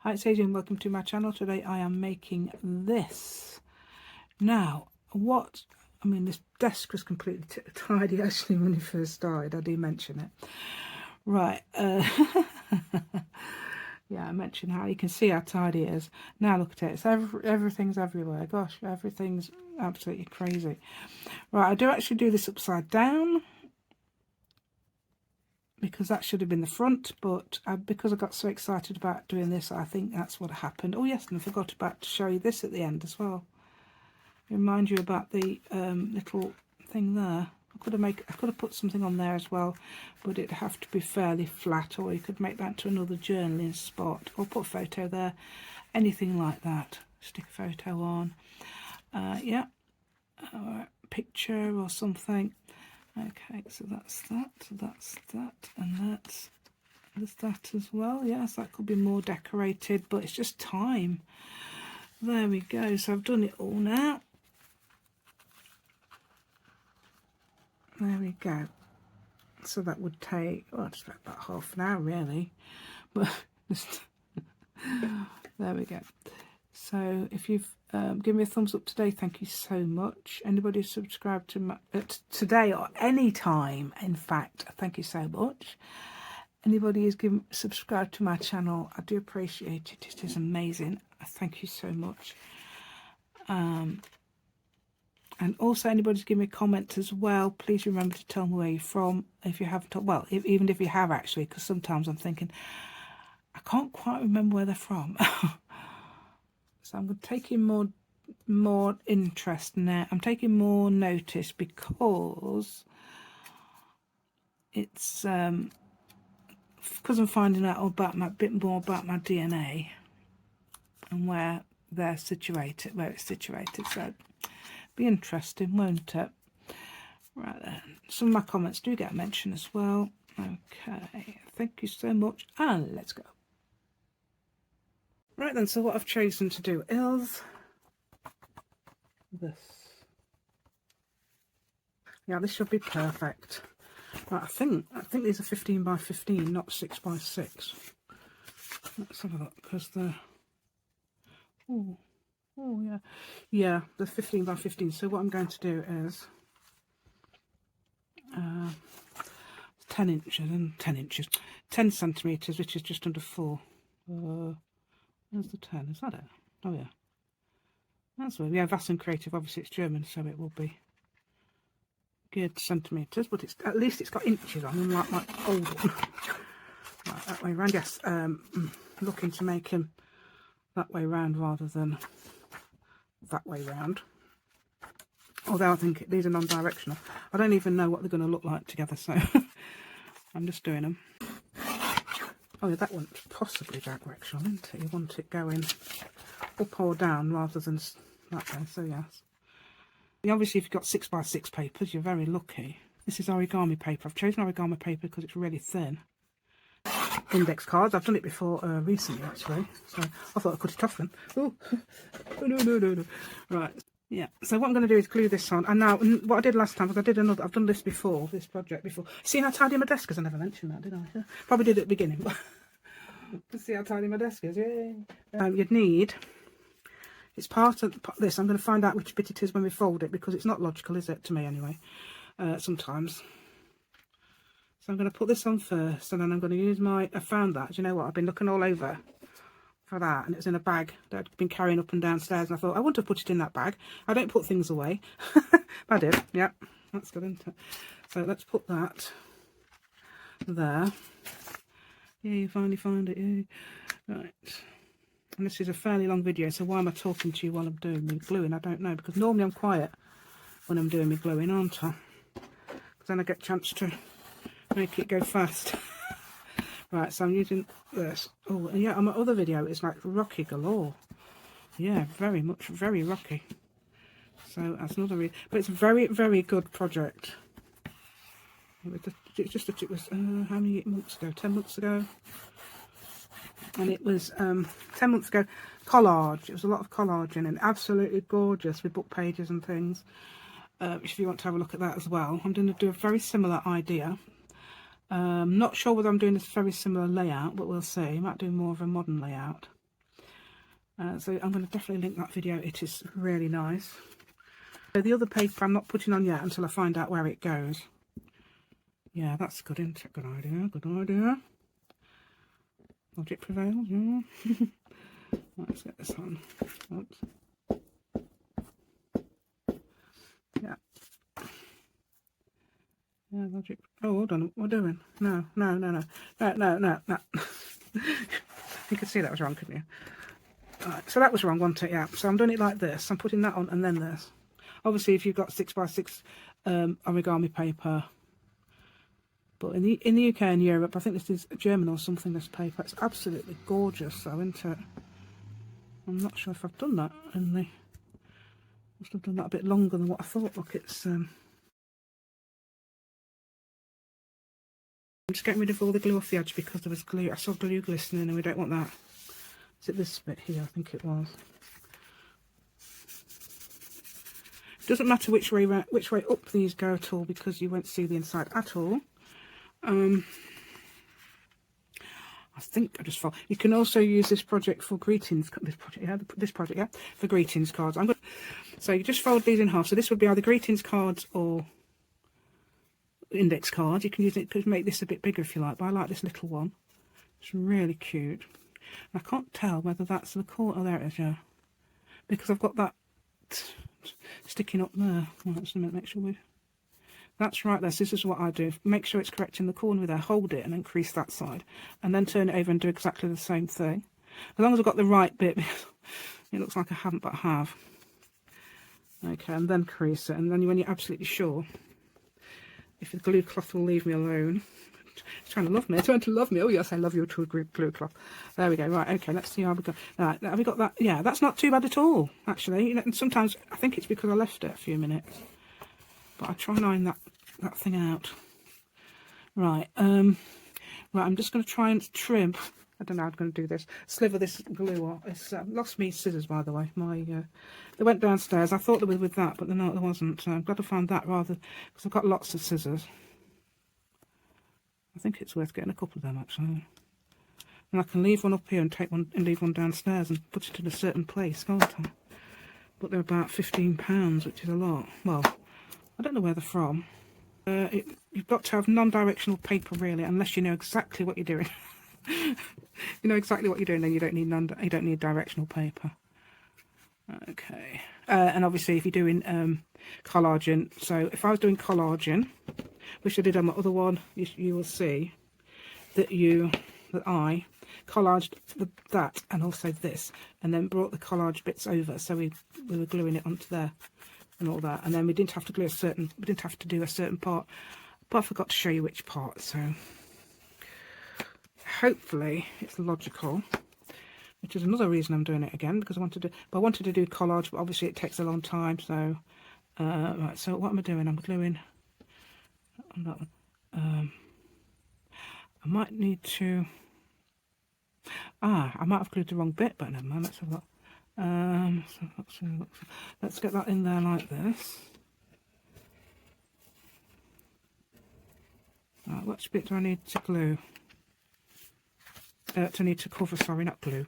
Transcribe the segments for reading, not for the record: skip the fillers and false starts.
Hi, it's Hazy and welcome to my channel. Today I am making this. Now, this desk was completely tidy actually when it first started. I do mention it. Right. Yeah, I mentioned how you can see how tidy it is. Now look at it. It's everything's everywhere. Gosh, everything's absolutely crazy. Right, I do actually do this upside down, because that should have been the front, but because I got so excited about doing this, I think that's what happened. Oh yes, and I forgot about to show you this at the end as well. Remind you about the little thing there. I could have put something on there as well, but it'd have to be fairly flat, or you could make that to another journaling spot, or put a photo there, anything like that. Stick a photo on, yeah, or a picture or something. Okay, so that's that, and there's that as well. Yes, that could be more decorated, but it's just time. There we go. So I've done it all now. There we go. So that would take, well, just about half an hour really, but just there we go. So if you've given me a thumbs up today, thank you so much. Anybody who's subscribed to my today or any time, in fact, thank you so much. Anybody who's subscribed to my channel, I do appreciate it. It is amazing. Thank you so much. And also anybody who's given me comments as well, please remember to tell me where you're from. If you haven't, well, even if you have actually, because sometimes I'm thinking I can't quite remember where they're from. So I'm taking more interest now. I'm taking more notice because it's because I'm finding out about a bit more about my DNA and where it's situated. So be interesting, won't it? Right then, some of my comments do get mentioned as well. Okay, thank you so much, and let's go. Right then, so what I've chosen to do is this. Yeah, this should be perfect. Right, I think these are 15 by 15, not 6 by 6. Let's have a look, because they're, oh yeah, they're 15 by 15. So what I'm going to do is 10 inches and 10 centimeters, which is just under 4. Where's the 10? Is that it? Oh yeah, that's weird. Yeah, Vassen Creative, obviously it's German, so it will be geared to centimeters, but it's at least it's got inches on, unlike my old one. Right, that way round. Yes, looking to make him that way round rather than that way round. Although I think these are non-directional. I don't even know what they're going to look like together, so I'm just doing them. Oh yeah, that one's possibly directional, isn't it? You want it going up or down rather than that way, so yes. Obviously, if you've got 6 by 6 papers, you're very lucky. This is origami paper. I've chosen origami paper because it's really thin. Index cards. I've done it before recently, actually. So I thought I could have Teflon. Oh, no. Right. Yeah. So what I'm going to do is glue this on. And now, what I did last time was I've done this before, this project before. See how tidy my desk is? I never mentioned that, did I? Yeah. Probably did at the beginning. But see how tidy my desk is? Yay. You'd need... It's part of this. I'm going to find out which bit it is when we fold it, because it's not logical, is it, to me anyway, sometimes. So I'm going to put this on first, and then I'm going to use I found that, do you know what, I've been looking all over for that, and it was in a bag that I'd been carrying up and downstairs, and I thought, I wouldn't have put it in that bag. I don't put things away. I did, yeah, that's good, isn't it? So let's put that there. Yeah, you finally found it, yeah. Right. And this is a fairly long video, so why am I talking to you while I'm doing my gluing? I don't know, because normally I'm quiet when I'm doing my gluing, aren't I? Because then I get a chance to make it go fast. Right, so I'm using this. Oh, and yeah, on my other video, it's like rocky galore. Yeah, very rocky. So that's another reason. But it's a very, very good project. It was how many months ago? 10 months ago. And it was 10 months ago, collage. It was a lot of collage in it, absolutely gorgeous with book pages and things. If you want to have a look at that as well. I'm going to do a very similar idea. Not sure whether I'm doing this very similar layout, but we'll see. I might do more of a modern layout. So I'm going to definitely link that video. It is really nice. So the other paper I'm not putting on yet until I find out where it goes. Yeah, that's good, isn't it? Good idea, good idea. Logic prevails, yeah. Let's get this on. Oops. Yeah. Yeah, logic. Oh, hold on. What am I doing? No. You could see that was wrong, couldn't you? Right, so that was wrong, wasn't it? Yeah. So I'm doing it like this. I'm putting that on and then this. Obviously, if you've got 6x6 origami paper, but in the UK and Europe, I think this is German or something. This paper, it's absolutely gorgeous, though, isn't it? I'm not sure if I've done that, and they must have done that a bit longer than what I thought. Look, it's I'm just getting rid of all the glue off the edge because there was glue. I saw glue glistening, and we don't want that. Is it this bit here? I think it was. It doesn't matter which way up these go at all because you won't see the inside at all. I think I just fold. You can also use this project for greetings. This project, yeah, for greetings cards. So you just fold these in half. So this would be either greetings cards or index cards. You can use it to make this a bit bigger if you like. But I like this little one. It's really cute. And I can't tell whether that's the corner. Oh, there it is. Yeah, because I've got that sticking up there. Right, just a minute. Make sure we. That's right there. So this is what I do. Make sure it's correct in the corner with there. Hold it and then crease that side. And then turn it over and do exactly the same thing. As long as I've got the right bit. It looks like I haven't, but I have. Okay, and then crease it. And then when you're absolutely sure, if the glue cloth will leave me alone. It's trying to love me. It's trying to love me. Oh, yes, I love your true glue cloth. There we go. Right, okay, let's see how we go. Right, have we got that? Yeah, that's not too bad at all, actually. You know, and sometimes I think it's because I left it a few minutes. But I try and iron that thing out. Right, right, I'm just going to try and trim. I don't know how I'm going to do this. Sliver this glue off. It's lost me scissors, by the way. They went downstairs. I thought they were with that, but no, there wasn't. So I'm glad I found that rather because I've got lots of scissors. I think it's worth getting a couple of them actually. And I can leave one up here and take one and leave one downstairs and put it in a certain place, can't I? But they're about £15, which is a lot. Well, I don't know where they're from. You've got to have non-directional paper really, unless you know exactly what you're doing. You know exactly what you're doing, then you don't need directional paper. Okay, and obviously if you're doing collagen, so if I was doing collagen, which I did on my other one, you will see that I collaged that and also this, and then brought the collage bits over, so we were gluing it onto there. And all that, and then we didn't have to do a certain part, but I forgot to show you which part. So hopefully it's logical, which is another reason I'm doing it again, because I wanted to do collage, but obviously it takes a long time. So right, so what am I doing? I'm gluing on that one. I might need to I might have glued the wrong bit, but never mind, let's have a look. So let's get that in there like this. Right, which bit do I need to glue? To cover, sorry, not glue.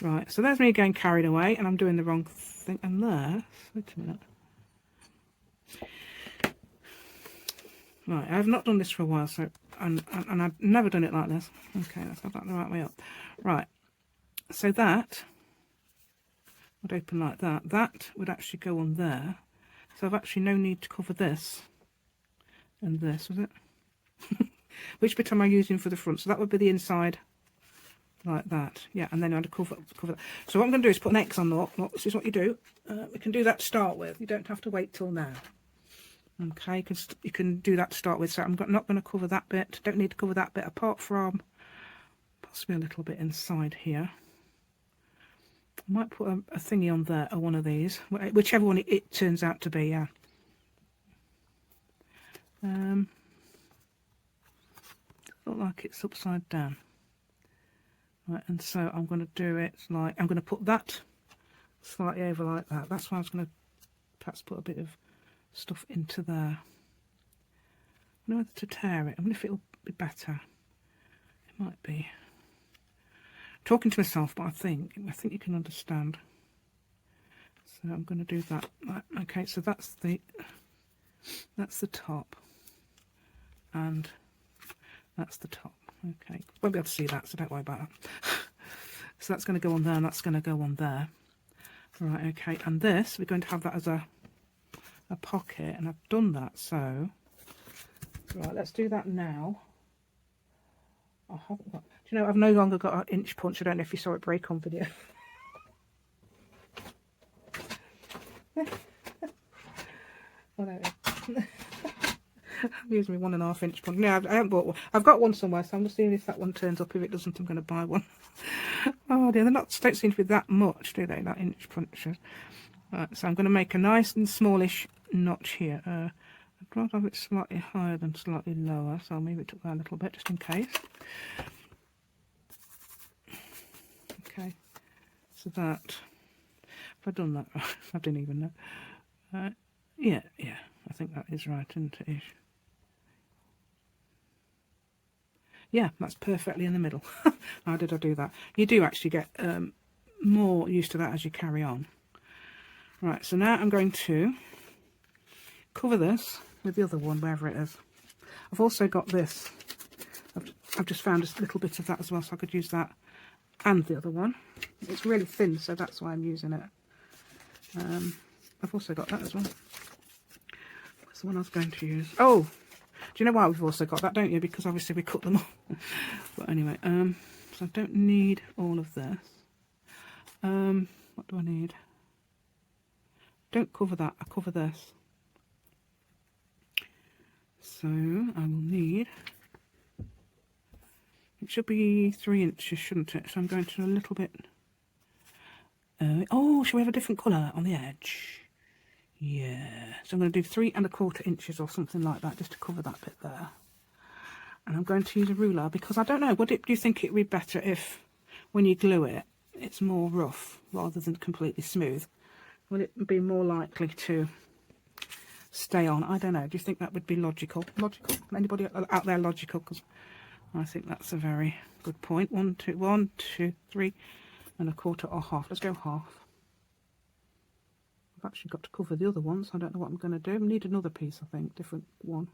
Right, so there's me getting carried away, and I'm doing the wrong thing. Unless, wait a minute. Right, I've not done this for a while, so and I've never done it like this. Okay, let's have that the right way up. Right, so that would open like that. That would actually go on there. So I've actually no need to cover this and this, was it? Which bit am I using for the front? So that would be the inside, like that. Yeah, and then I'd cover that. So what I'm going to do is put an X on that. This is what you do. We can do that to start with. You don't have to wait till now. Okay, you can do that to start with. So I'm not going to cover that bit. Don't need to cover that bit apart from possibly a little bit inside here. I might put a thingy on there or one of these, whichever one it turns out to be. Yeah. Look like it's upside down. Right, and so I'm going to do it like I'm going to put that slightly over like that. That's why I was going to perhaps put a bit of stuff into there. I don't know whether to tear it. I wonder if it'll be better. It might be. talking to myself, but I think you can understand. So I'm going to do that. Right, okay, so that's the top, and that's the top. Okay, won't be able to see that, so don't worry about that. So that's going to go on there, and that's going to go on there. Right, okay, and this, we're going to have that as a pocket, and I've done that, so right, let's do that now. I haven't got, do you know, I've no longer got an inch punch. I don't know if you saw it break on video. Oh, there it is. I'm using my 1.5 inch punch. No, I haven't bought one. I've got one somewhere, so I'm just seeing if that one turns up. If it doesn't, I'm going to buy one. Oh dear, don't seem to be that much, do they, that inch punches? Right, so I'm going to make a nice and smallish notch here. I'd rather have it slightly higher than slightly lower, so I'll move it up there a little bit just in case. Okay, so that, have I done that right? I didn't even know. Yeah, I think that is right, isn't it? Yeah, that's perfectly in the middle. How did I do that? You do actually get more used to that as you carry on. Right, so now I'm going to cover this with the other one, wherever it is. I've also got this. I've just found a little bit of that as well, so I could use that and the other one. It's really thin, so that's why I'm using it. I've also got that as well. What's the one I was going to use? Oh, do you know why we've also got that, don't you? Because obviously we cut them all. But anyway, so I don't need all of this. What do I need? Don't cover that, I cover this. So I will need, it should be 3 inches, shouldn't it? So I'm going to a little bit. Oh, shall we have a different colour on the edge? Yeah. So I'm going to do 3¼ inches or something like that, just to cover that bit there. And I'm going to use a ruler because I don't know, do you think it would be better if when you glue it, it's more rough rather than completely smooth? Would it be more likely to stay on? I don't know. Do you think that would be logical? Logical? Anybody out there logical? Because I think that's a very good point. 1, 2, 3¼ or half. Let's go half. I've actually got to cover the other ones. I don't know what I'm going to do. I need another piece, I think. Different one.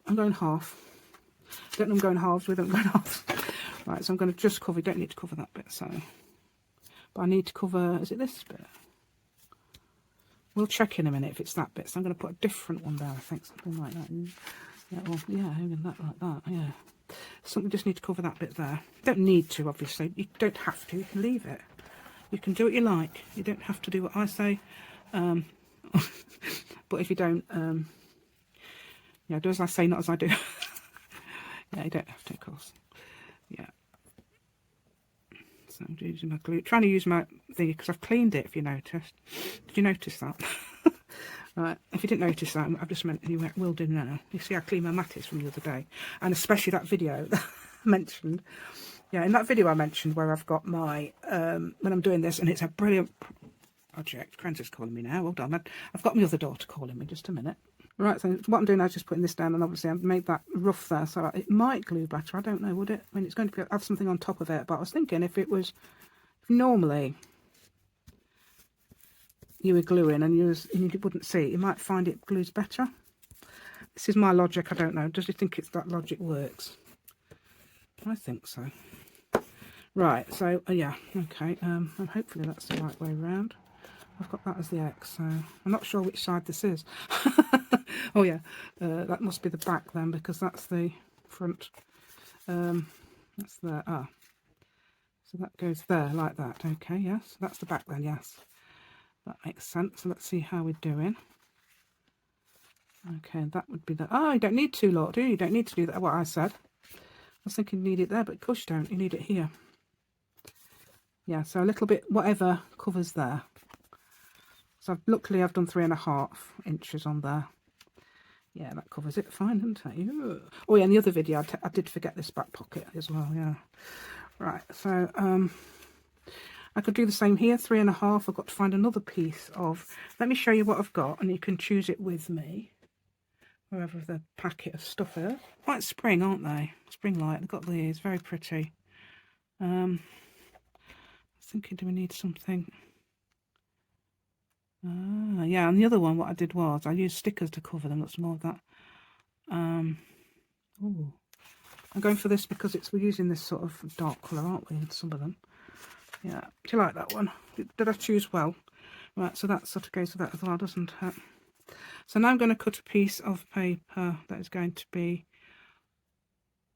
I'm going half. Don't know I'm going halves with it. I'm going half. Right, so I'm going to just cover. You don't need to cover that bit, so. But I need to cover, is it this bit? We'll check in a minute if it's that bit. So I'm going to put a different one there, I think, something like that. Yeah, well, yeah, even that like that, yeah. Something just need to cover that bit there. Don't need to, obviously. You don't have to. You can leave it. You can do what you like. You don't have to do what I say. But if you don't, yeah, do as I say, not as I do. Yeah, you don't have to, of course. Yeah. So I'm using my glue. Trying to use my thing because I've cleaned it. If you noticed, did you notice that? Right. If you didn't notice that, I've just meant you will do now. You see, I cleaned my matties from the other day, and especially that video that I mentioned. Yeah, in that video I mentioned where I've got my when I'm doing this, and it's a brilliant project. Crancy's calling me now. Well done. I've got my other daughter calling me. Just a minute. Right, so what I'm doing now is just putting this down, and obviously I've made that rough there, so it might glue better. I don't know, would it? I mean, it's going to have something on top of it, but I was thinking if normally you were gluing and you wouldn't see it, you might find it glues better. This is my logic. I don't know. Does you think it's that logic works? I think so. Right, so yeah, okay, and hopefully that's the right way around. I've got that as the X, so I'm not sure which side this is. Oh yeah, that must be the back then, because that's the front. That's there. Ah, so that goes there like that. Okay, yes, that's the back then. Yes, that makes sense. So let's see how we're doing. Okay, that would be the. Oh, you don't need two lot, do you? You don't need to do that. What I said. I was thinking you need it there, but of course you don't. You need it here. Yeah, so a little bit, whatever covers there. So luckily I've done 3½ inches on there. Yeah, that covers it fine, doesn't it? Yeah. Oh yeah, in the other video I did forget this back pocket as well, yeah. Right, so I could do the same here, 3½. I've got to find another piece of, let me show you what I've got, and you can choose it with me. Wherever the packet of stuff is. Quite spring, aren't they? Spring light, they've got these, very pretty. I was thinking, do we need something? Yeah, and the other one, what I did was I used stickers to cover them. That's more of that. Ooh. I'm going for this because we're using this sort of dark colour, aren't we, in some of them? Yeah. Do you like that one? Did I choose well? Right, so that sort of goes with that as well, doesn't it? So now I'm going to cut a piece of paper that is going to be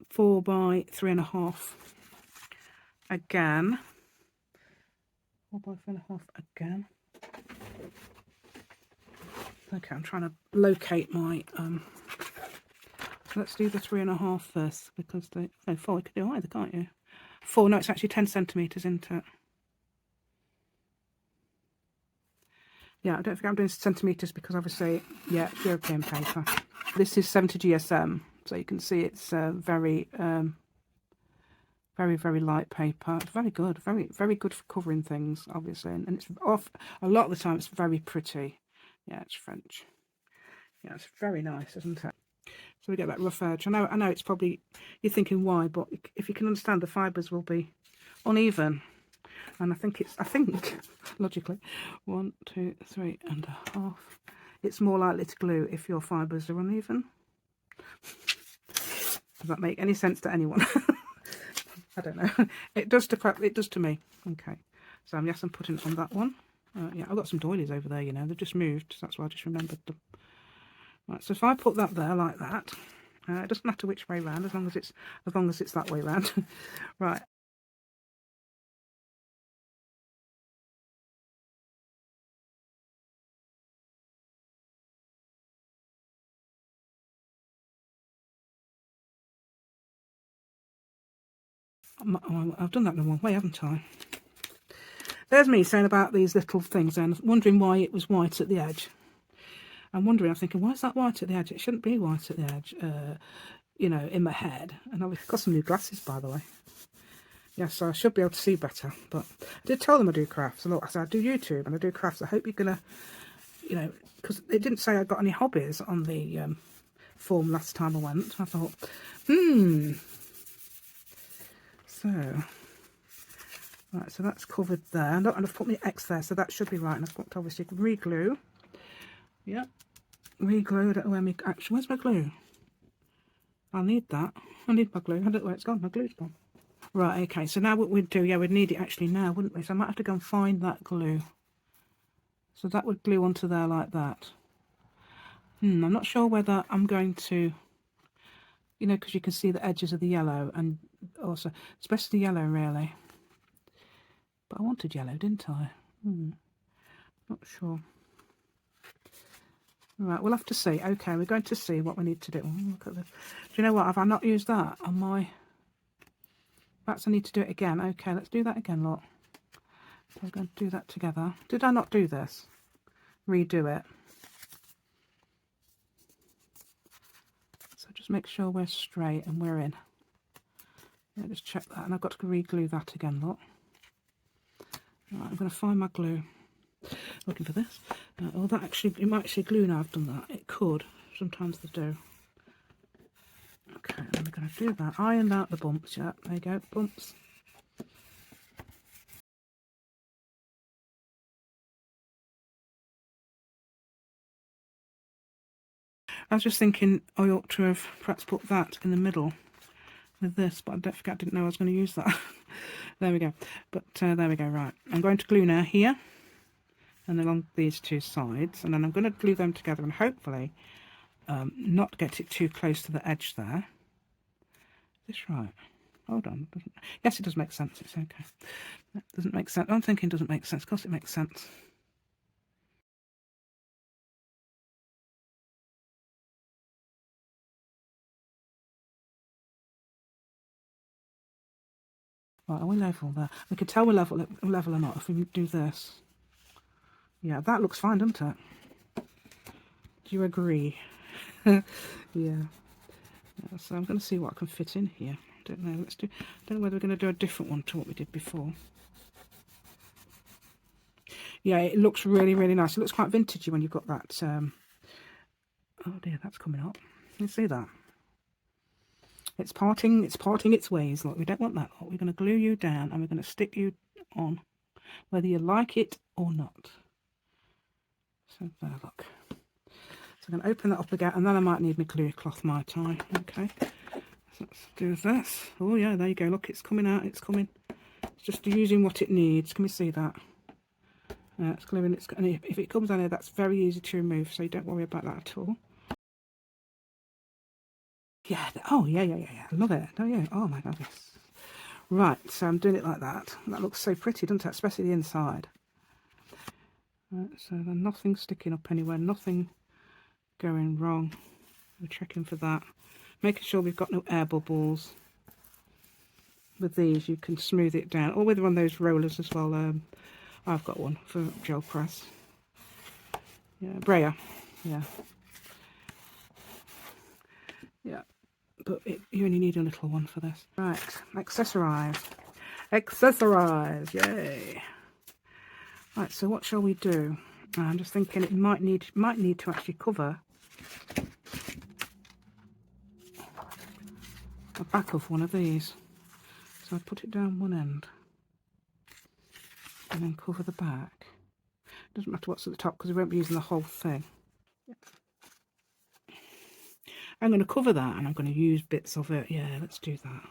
4 by 3.5. Again. 4 by 3.5 again. Okay, I'm trying to locate my let's do the 3.5 first, because the 4 you can do either, can't you? 4, no, it's actually 10 centimetres, isn't it? Yeah, I don't think I'm doing centimetres because obviously, yeah, it's European paper. This is 70 GSM, so you can see it's very, very light paper. It's very good, very good for covering things, obviously, and it's off a lot of the time. It's very pretty. Yeah, it's French. Yeah, it's very nice, isn't it? So we get that rough edge. I know it's probably, you're thinking why, but if you can understand, the fibres will be uneven. And I think logically, 1, 2, 3.5. It's more likely to glue if your fibres are uneven. Does that make any sense to anyone? I don't know. It does to me. Okay. So yes, I'm putting it on that one. Yeah, I've got some doilies over there, you know. They've just moved. So that's why I just remembered them. Right, so if I put that there like that, it doesn't matter which way round, as long as it's that way round. Right. I've done that the wrong way, haven't I? There's me saying about these little things and wondering why it was white at the edge. I'm thinking, why is that white at the edge? It shouldn't be white at the edge, you know, in my head. And I've got some new glasses, by the way. Yes, so I should be able to see better. But I did tell them I do crafts. I said, I do YouTube and I do crafts. I hope you're going to, you know, because it didn't say I got any hobbies on the form last time I went. I thought, So, right, so that's covered there. And I've put my X there, so that should be right. And I've got to obviously re-glue. Yep, re-glue. I don't know where where's my glue? I'll need that. I need my glue. I don't know where it's gone. My glue's gone. Right, okay, so now what we'd do, yeah, we'd need it actually now, wouldn't we? So I might have to go and find that glue. So that would glue onto there like that. I'm not sure whether I'm going to, you know, because you can see the edges of the yellow, and also, especially the yellow, really. But I wanted yellow, didn't I? Not sure. Right, we'll have to see. Okay, we're going to see what we need to do. Look at this. Do you know what? Have I not used that on my... Perhaps I need to do it again. Okay, let's do that again, look. So we're going to do that together. Did I not do this? Redo it. So just make sure we're straight and we're in. Yeah, just check that. And I've got to re-glue that again, look. Right, I'm going to find my glue. Looking for this. Oh, that actually, it might actually glue now I've done that. It could. Sometimes they do. Okay, and we're going to do that. Iron out the bumps. Yeah, there you go. Bumps. I was just thinking I ought to have perhaps put that in the middle with this, but I didn't know I was going to use that. There we go. But there we go. Right, I'm going to glue now here and along these two sides, and then I'm going to glue them together and hopefully not get it too close to the edge there. Is this right? Hold on. Yes, it does make sense. It's okay. That doesn't make sense. I'm thinking it doesn't make sense. Of course it makes sense. Right, are we level there? We can tell we're level or not if we do this. Yeah, that looks fine, doesn't it? Do you agree? Yeah. So I'm going to see what I can fit in here. I don't know. Don't know whether we're going to do a different one to what we did before. Yeah, it looks really, really nice. It looks quite vintagey when you've got that. Oh dear, that's coming up. You see that? It's parting its ways. Look, we don't want that. Look, we're going to glue you down and we're going to stick you on, whether you like it or not. So there, look. So I'm going to open that up again, and then I might need my clear cloth, might I? Okay. So let's do this. Oh yeah, there you go. Look, it's coming out. It's coming. It's just using what it needs. Can we see that? It's gluing. And if it comes on here, that's very easy to remove, so you don't worry about that at all. Yeah. Oh yeah. I love it. Oh yeah. Oh my goodness. Right. So I'm doing it like that. That looks so pretty, doesn't it? Especially the inside. Right. So then nothing's sticking up anywhere. Nothing going wrong. We're checking for that. Making sure we've got no air bubbles. With these, you can smooth it down, or with one of those rollers as well. I've got one for gel press. Yeah, brayer. Yeah. Yeah. But you only need a little one for this. Right, accessorise. Accessorise, yay. Right, so what shall we do? I'm just thinking it might need to actually cover the back of one of these. So I put it down one end and then cover the back. Doesn't matter what's at the top because we won't be using the whole thing. I'm going to cover that and I'm going to use bits of it. Yeah, let's do that.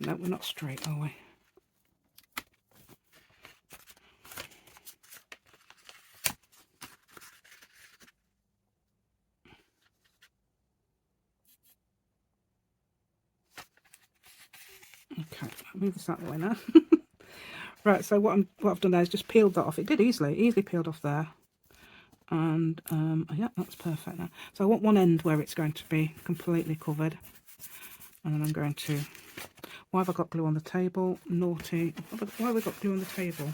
No, we're not straight, are we? Okay, I'll move this out of the way now. Right, so what I've done there is just peeled that off. It did easily peeled off there. And yeah, that's perfect now. So I want one end where it's going to be completely covered. And then I'm going to... Why have I got glue on the table? Naughty. Why have I got glue on the table?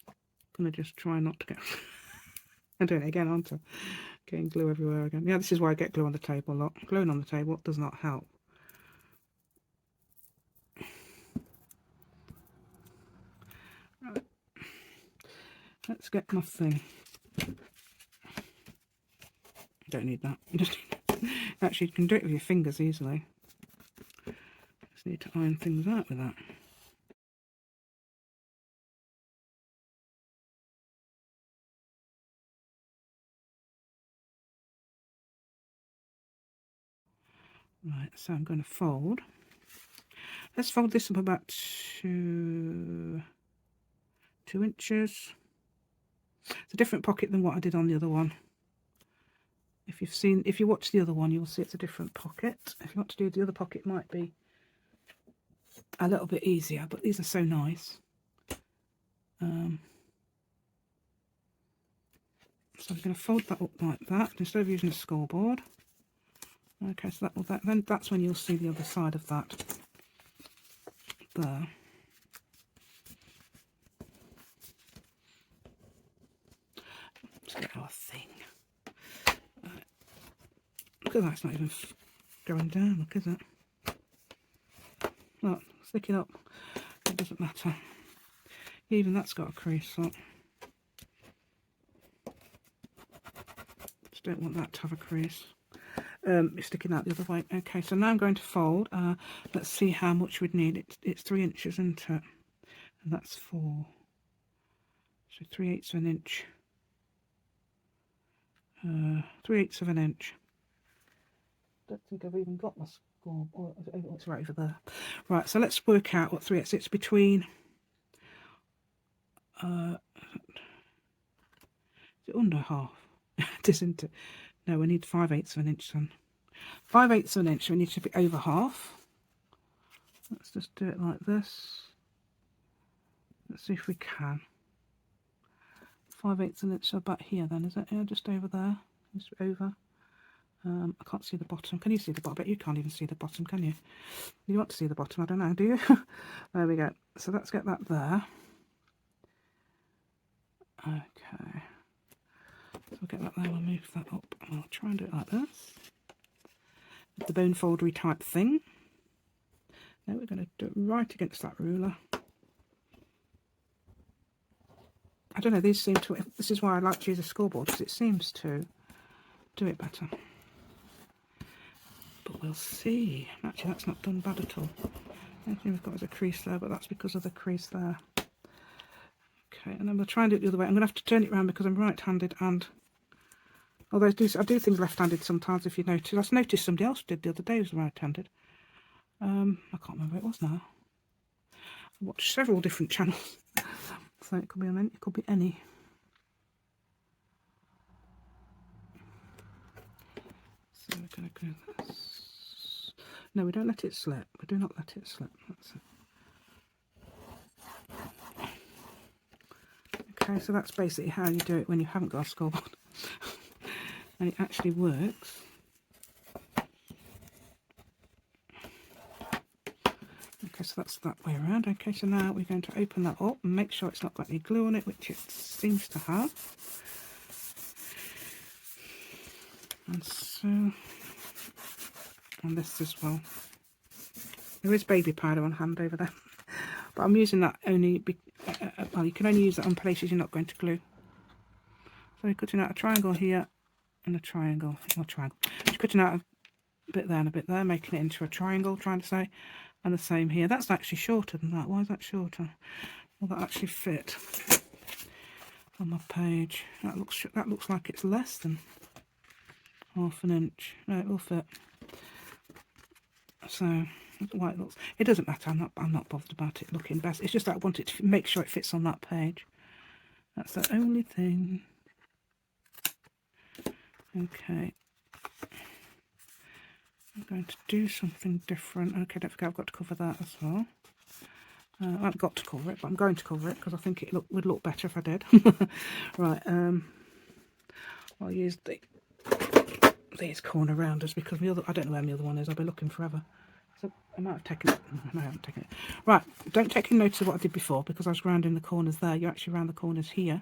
I'm going to just try not to get... I'm doing it again, aren't I? Getting glue everywhere again. Yeah, this is why I get glue on the table a lot. Gluing on the table does not help. Right. Let's get my thing. Don't need that. Actually, you can do it with your fingers easily. Just need to iron things out with that. Right, so I'm going to fold. Let's fold this up about 2 inches. It's a different pocket than what I did on the other one. If you watch the other one, you'll see it's a different pocket. If you want to do the other pocket, it might be a little bit easier, but these are so nice. So I'm going to fold that up like that instead of using a scoreboard. Okay, so then that's when you'll see the other side of that. There. Let's get our thing. Right. Look at that, it's not even going down, look, is it? Look, stick it up. It doesn't matter. Even that's got a crease, look. Just don't want that to have a crease. It's sticking out the other way. Okay, so now I'm going to fold. Let's see how much we'd need. It's 3 inches, isn't it? And that's 4. So 3/8 of an inch. 3/8 of an inch. Don't think I've even got my score. Oh, it's right over there. Right, so let's work out what 3/8. It's between. Is it under half? It isn't it? No, we need 5/8 of an inch then. 5/8 of an inch. We need to be over half. Let's just do it like this. Let's see if we can. 5/8 of an inch, so about here then, is it? Yeah, just over there. Just over. I can't see the bottom. Can you see the bottom? I bet you can't even see the bottom, can you? You want to see the bottom? I don't know, do you? There we go. So let's get that there. Okay. So we'll get that there. We'll move that up. I'll try and do it like this. the bone foldery type thing. Now we're going to do it right against that ruler. I don't know, these seem to, this is why I like to use a scoreboard, because it seems to do it better. But we'll see. Actually, that's not done bad at all. I think we've got as a crease there, but that's because of the crease there. Okay, and then we'll try and do it the other way. I'm going to have to turn it around because I'm right-handed, and although I do things left-handed sometimes, if you notice. I noticed somebody else did the other day was right-handed. I can't remember what it was now. I watched several different channels, so it could be on any, it could be any. So we're going to go this. No, we don't let it slip. We do not let it slip. That's it. Okay, so that's basically how you do it when you haven't got a scoreboard. And it actually works. Okay, so that's that way around. Okay, so now we're going to open that up and make sure it's not got any glue on it, which it seems to have. And so, and this as well. There is baby powder on hand over there, but I'm using that only, well, you can only use that on places you're not going to glue. So you're cutting out a triangle here and a triangle, or triangle. You're cutting out a bit there and a bit there, making it into a triangle, trying to say, and the same here. That's actually shorter than that. Why is that shorter? Will that actually fit on my page? That looks like it's less than ½ inch. No, it will fit. So why it looks, it doesn't matter. I'm not bothered about it looking best. It's just that I want it to make sure it fits on that page. That's the only thing. Okay, I'm going to do something different. Okay, don't forget I've got to cover that as well. I haven't got to cover it, but I'm going to cover it because I think it would look better if I did. Right, I'll use these corner rounders because the other, I don't know where my other one is. I'll be looking forever. So I might have taken it. No, I haven't taken it. Right, don't take any notice of what I did before because I was rounding the corners there. You're actually round the corners here.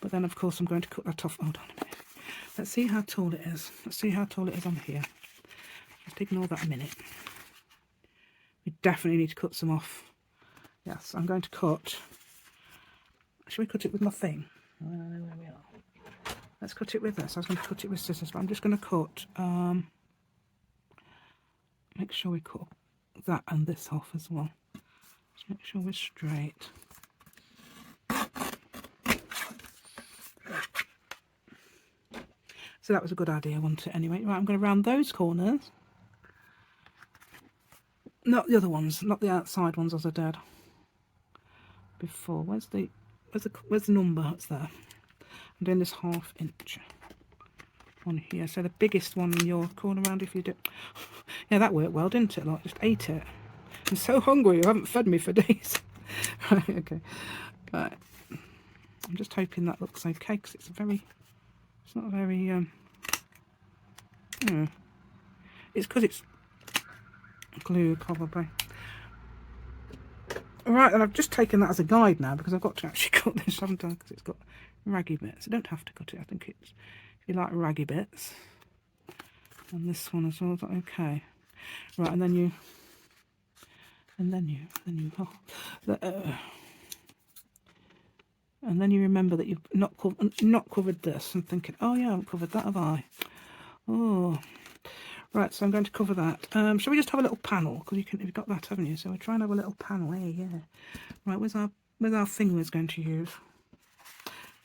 But then, of course, I'm going to cut that off. Hold on a minute. Let's see how tall it is. Let's see how tall it is on here. Just ignore that a minute. We definitely need to cut some off. Yes, I'm going to cut. Should we cut it with my thing? I don't know where we are. Let's cut it with this. I was going to cut it with scissors, but I'm just going to cut. Make sure we cut that and this off as well. Just make sure we're straight. So that was a good idea, wasn't it? Anyway, right, I'm going to round those corners. Not the other ones, not the outside ones as I did before. Where's the number? It's there. I'm doing this ½ inch on here. So the biggest one in your corner round, if you do. Yeah, that worked well, didn't it? Like, just ate it. I'm so hungry. You haven't fed me for days. Right, okay. Right. I'm just hoping that looks okay because it's not very. It's because it's glue, probably. Right, and I've just taken that as a guide now because I've got to actually cut this, haven't I? Because it's got raggy bits. I don't have to cut it. I think it's, if you like raggy bits. And this one as well. Is that okay? Right, and then you. And then you remember that you've not covered this and thinking, oh yeah, I haven't covered that, have I? Oh, right. So I'm going to cover that. Shall we just have a little panel? Because you've got that, haven't you? So we'll try and have a little panel. Hey, yeah. Right. Where's our thing we're going to use?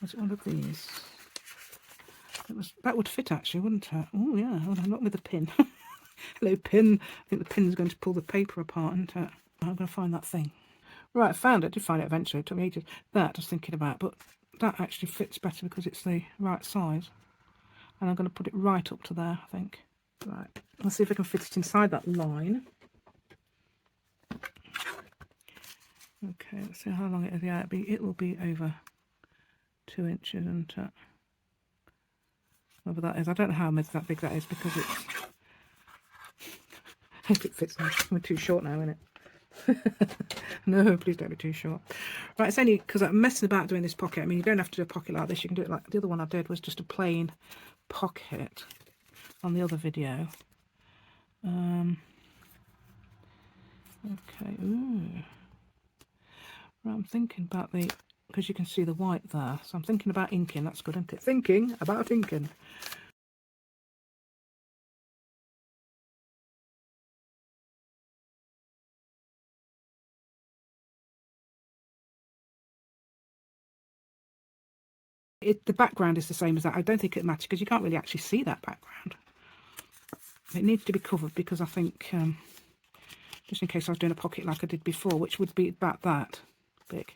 Was it one of these? That would fit actually, wouldn't it? Oh yeah. Oh, not with the pin. Hello, pin. I think the pin's going to pull the paper apart, isn't it? I'm going to find that thing. Right, I found it. I did find it eventually. It took me ages. That I was thinking about, but that actually fits better because it's the right size. And I'm going to put it right up to there, I think. Right, let's see if I can fit it inside that line. Okay, let's see how long it is. Yeah, it will be over 2 inches, isn't it? Whatever that is. I don't know how big that is because it's. I hope it fits now. I'm too short now, isn't it? No, please don't be too short. Right, it's only because I'm messing about doing this pocket. I mean, you don't have to do a pocket like this. You can do it like the other one I did was just a plain pocket on the other video. Okay. Ooh. Right, I'm thinking about the, because you can see the white there, so I'm thinking about inking. That's good, isn't it? Thinking about inking. The background is the same as that. I don't think it matters because you can't really actually see that background. It needs to be covered because I think, just in case I was doing a pocket like I did before, which would be about that big.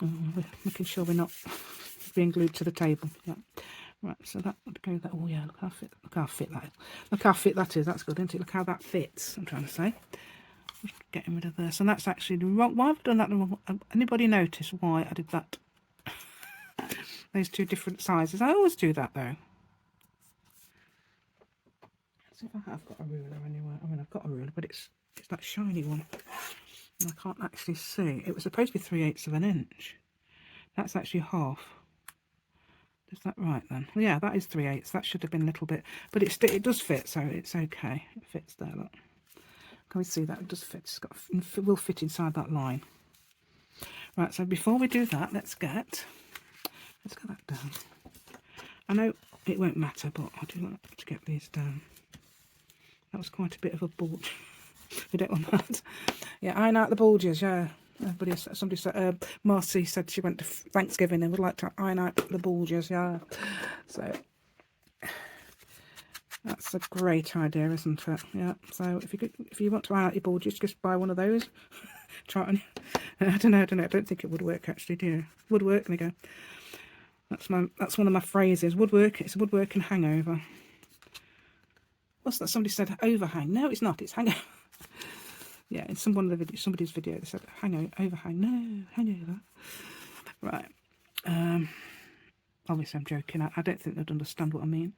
We're making sure we're not being glued to the table. Yeah. Right, so that would go that. Oh yeah, look how fit that is. Look how fit that is. That's good, isn't it? Look how that fits. I'm trying to say. Just getting rid of this, and that's actually the wrong. Why have I done that? Anybody notice why I did that? Those two different sizes. I always do that though. Let's see if I have got a ruler anywhere. I mean, I've got a ruler, but it's that shiny one. And I can't actually see. It was supposed to be 3/8 of an inch. That's actually half. Is that right then? Well, yeah, that is 3/8. That should have been a little bit, but it does fit, so it's okay. It fits there. Look, can we see that? It does fit. It will fit inside that line. Right. So before we do that, let's get that down. I know it won't matter, but I do like to get these down. That was quite a bit of a bulge. We don't want that. Yeah, iron out the bulges. Yeah. Somebody said, Marcy said she went to Thanksgiving and would like to iron out the bulges. Yeah. So that's a great idea, isn't it? Yeah. So if you want to iron out your bulges, just buy one of those. Try it on. I don't know. I don't think it would work actually, do you? Would work. There you go. That's one of my phrases. Woodwork. It's woodwork and hangover. What's that? Somebody said overhang. No, it's not. It's hangover. Yeah, in somebody's video, they said overhang. No, hangover. Right. Obviously, I'm joking. I don't think they'd understand what I mean.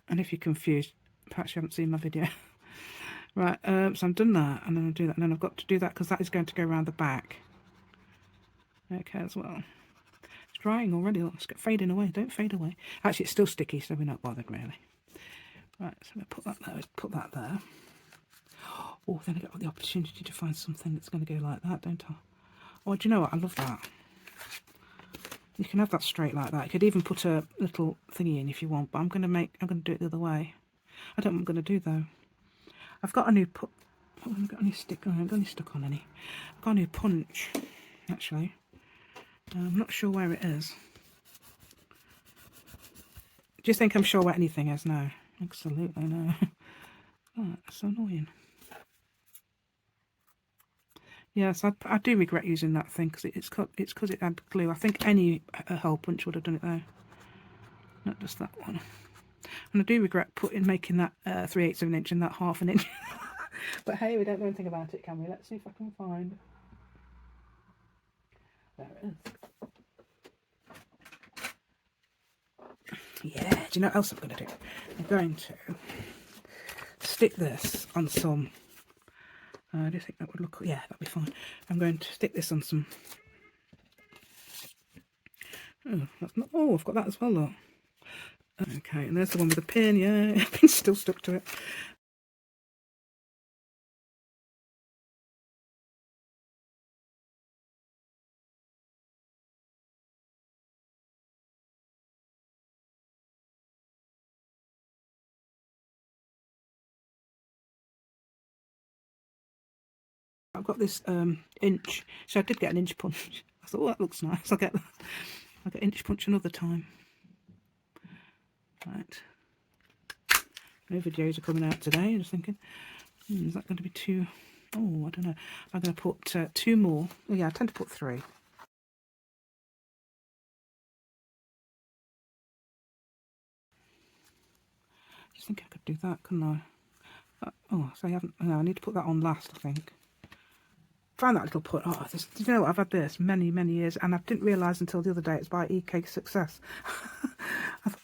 And if you're confused, perhaps you haven't seen my video. Right. So I've done that, and then I'll do that, and then I've got to do that because that is going to go around the back. Okay, as well. It's drying already. Look, it's fading away. Don't fade away. Actually, it's still sticky, so we're not bothered really. Right. So I'm going to put that there. Oh, then I get the opportunity to find something that's going to go like that, don't I? Oh, do you know what? I love that. You can have that straight like that. You could even put a little thingy in if you want, but I'm going to do it the other way. I don't know what I'm going to do though. I've got a new I haven't got any stick on. I haven't got any stuck on any. I've got a new punch, actually. I'm not sure where it is. Do you think I'm sure where anything is? No. Absolutely no. Oh, that's so annoying. Yes, I do regret using that thing because it's because it had glue. I think any hole punch would have done it though, not just that one. And I do regret making that 3/8 of an inch and that 1/2 inch. But hey, we don't know anything about it, can we? Let's see if I can find. There it is. Yeah. Do you know what else I'm going to do? I'm going to stick this on some. I do think that would look, yeah, that'd be fine. I'm going to stick this on some. Oh, that's not. Oh, I've got that as well, look. Okay, and there's the one with the pin. Yeah, pin's still stuck to it. I've got this inch. So I did get an inch punch. I thought, oh, that looks nice. I'll get inch punch another time. Right. No videos are coming out today. I'm just thinking, is that going to be too? Oh, I don't know. I'm going to put 2 more. Oh, yeah, I tend to put 3. I just think I could do that, couldn't I? Oh, so I haven't. No, I need to put that on last, I think. Find that little put. Oh, you know what? I've had this many years, and I didn't realise until the other day it's by EK Success. I thought,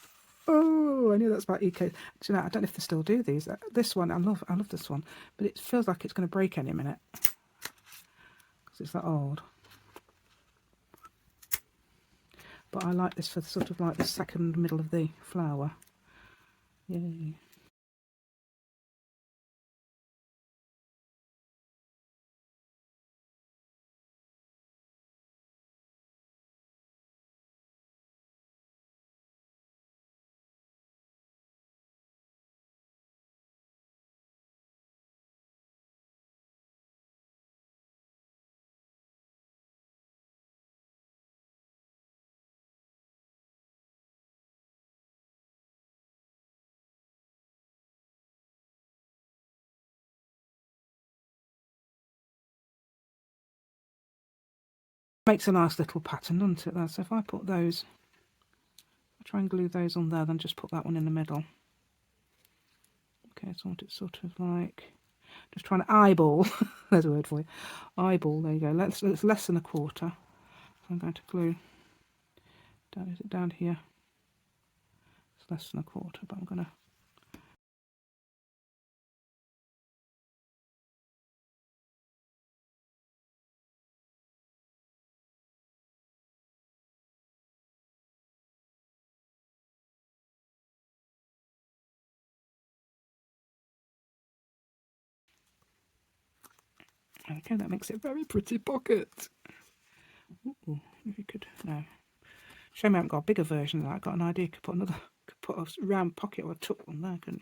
oh, I knew that's by EK. Do you know? I don't know if they still do these. This one, I love this one, but it feels like it's going to break any minute because it's that old. But I like this for sort of like the second middle of the flower. Yay. Makes a nice little pattern, doesn't it? There. So if I put those, I try and glue those on there, then just put that one in the middle. Okay, so I want it sort of like, just trying to eyeball. There's a word for you. Eyeball. There you go. It's less than a quarter. So I'm going to glue down. Is it down here? It's less than a quarter, but I'm going to. Okay, that makes it a very pretty pocket. Ooh, if you could, no. Shame I haven't got a bigger version of that. I've got an idea. Could put a round pocket or a tuck on there, couldn't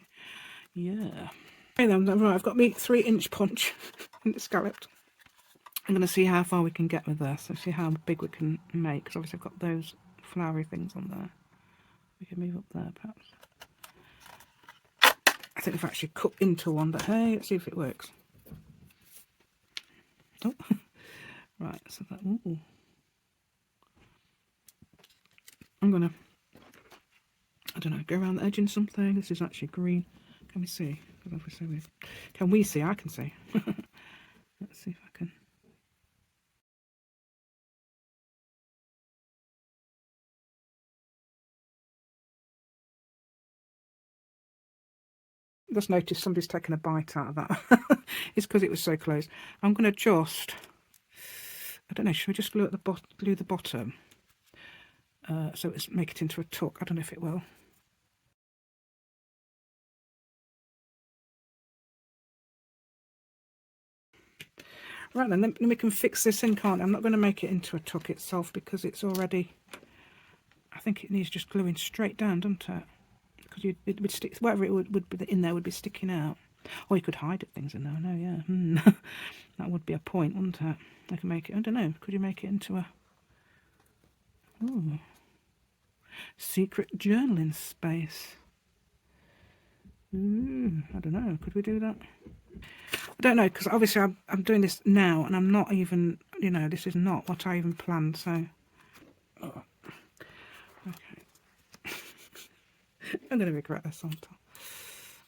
you? Yeah. Okay then, right, I've got me 3-inch punch and it's scalloped. I'm going to see how far we can get with this, and see how big we can make, because obviously I've got those flowery things on there. We can move up there, perhaps. I think we've actually cut into one, but hey, let's see if it works. Oh, right, so that, ooh. I'm going to, I don't know, go around the edge in something. This is actually green. Can we see? Can we see? I can see. Let's see if I can. Just noticed somebody's taken a bite out of that. It's because it was so close. I'm going to just, I don't know, should we just glue at glue the bottom? So it's make it into a tuck. I don't know if it will. Right then we can fix this in, can't I? I'm not going to make it into a tuck itself because it's already, I think it needs just gluing straight down, doesn't it? Because it would stick, whatever it would be in there would be sticking out. Or you could hide things in there, no, yeah. That would be a point, wouldn't it? I can make it, I don't know, could you make it into a, ooh, secret journaling space? Ooh, I don't know, could we do that? I don't know, because obviously I'm doing this now and I'm not even, you know, this is not what I even planned, so. Oh. Okay. I'm going to regret this, aren't I?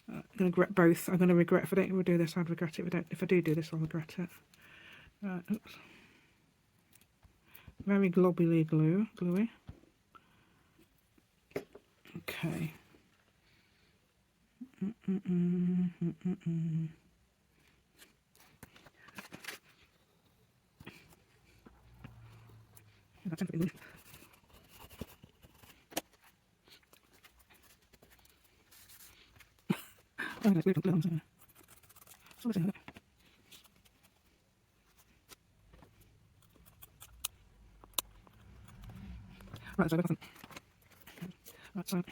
I'm going to regret both. I'm going to regret if I don't do this, I'd regret it. If I do this, I'll regret it. Oops. Very globally gluey. Okay. That's something. Oh, let's glue on there. So let's see. Right, so that's right, so.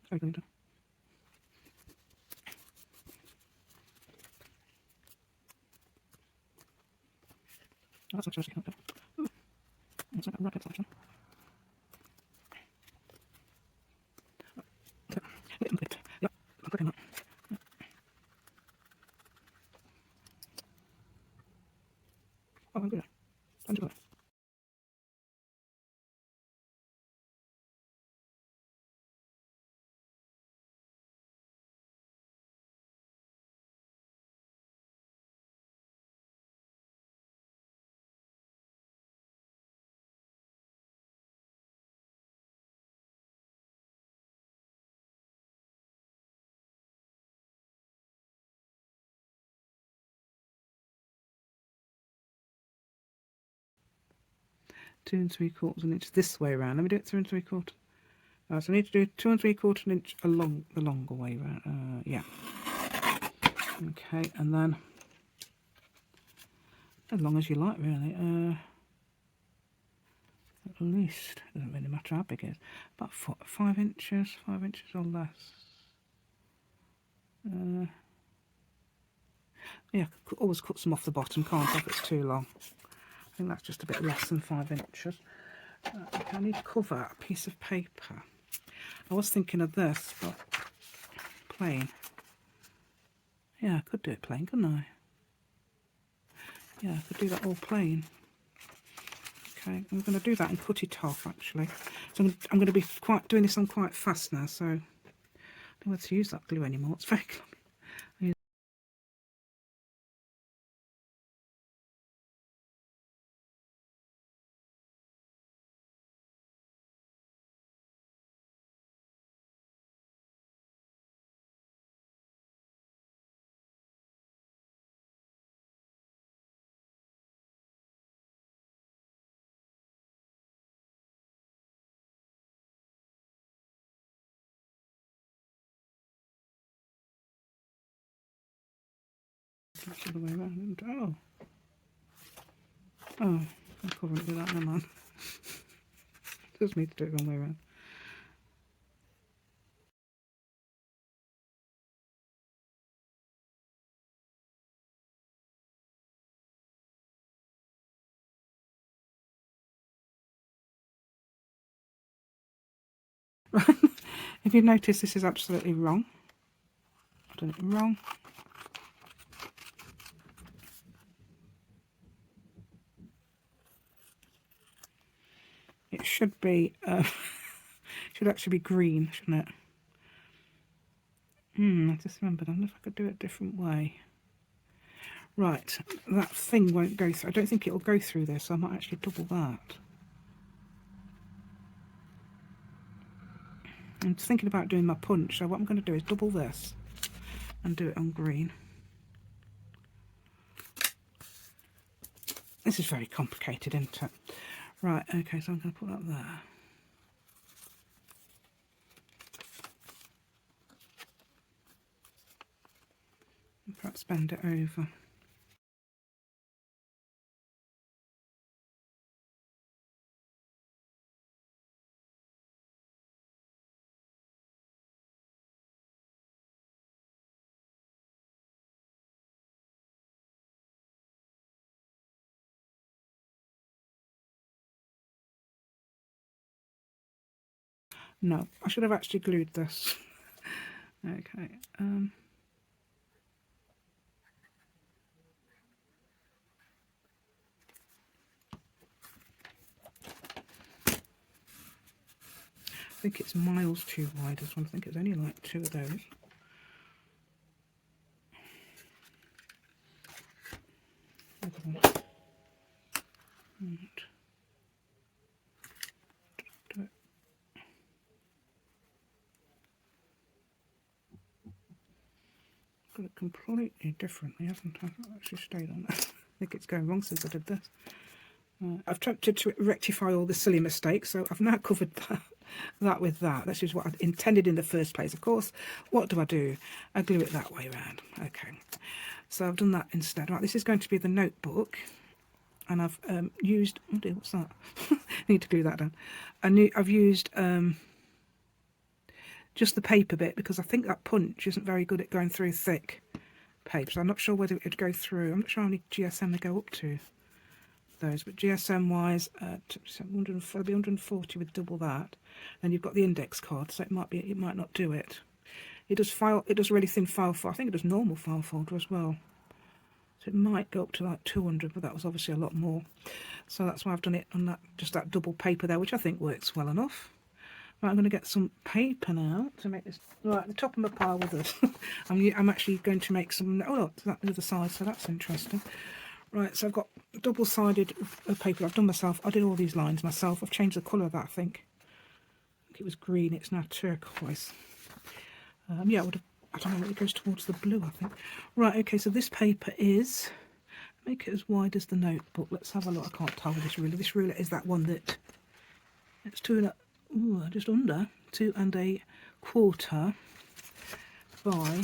Very good. Oh, that's not just okay. It's like a rocket selection. Yep, I'm clicking that. Oh, I'm good. I'm good. 2 3/4 inch this way around. Let me do it 2 3/4. So I need to do 2 3/4 inch along the longer way round. Yeah. Okay, and then as long as you like, really. At least, doesn't really matter how big it is. About 5 inches, 5 inches or less. Yeah, I could always cut some off the bottom, can't I, if it's too long. I think that's just a bit less than 5 inches. Okay, I need to cover a piece of paper. I was thinking of this, but plain. Yeah, I could do it plain, couldn't I? Yeah, I could do that all plain. Okay, I'm going to do that and cut it off, actually. So I'm going to be doing this on quite fast now, so I don't know whether to use that glue anymore. It's very clumsy. That's the other way around. Oh, I couldn't do that, never mind. Just need to do it the wrong way around. If you notice, this is absolutely wrong. I've done it wrong. It should be, should actually be green, shouldn't it? I just remembered, I wonder if I could do it a different way. Right, that thing won't go through. I don't think it'll go through this, so I might actually double that. I'm just thinking about doing my punch, so what I'm going to do is double this and do it on green. This is very complicated, isn't it? Right, okay, so I'm going to put that there. And perhaps bend it over. No, I should have actually glued this. Okay. I think it's miles too wide, this one. I think it's only like 2 of those. Right. Do it. Got it completely differently, haven't I? I've actually stayed on that. I think it's going wrong since I did this. I've attempted to rectify all the silly mistakes, so I've now covered that with that. This is what I intended in the first place. Of course, what do? I glue it that way around. Okay, so I've done that instead. Right, this is going to be the notebook, and I've used, oh dear, what's that? I need to glue that down. I've used just the paper bit, because I think that punch isn't very good at going through thick paper, so I'm not sure whether it would go through. I'm not sure how many GSM they go up to. Those, but GSM wise, it'll be 140 with double that. Then you've got the index card, so it might not do it. It does really thin file folder. I think it does normal file folder as well. So it might go up to like 200, but that was obviously a lot more. So that's why I've done it on that, just that double paper there, which I think works well enough. Right, I'm going to get some paper now to make this. Right, at the top of my pile with this. I'm actually going to make some. Oh look, that the other side. So that's interesting. Right, so I've got double-sided paper I've done myself. I did all these lines myself. I've changed the colour of that, I think. It was green, it's now turquoise. Yeah, I don't know, it goes towards the blue, I think. Right, okay, so this paper is Make it as wide as the notebook. Let's have a look. I can't tell with this ruler. This ruler is that one that it's just under 2 1/4 by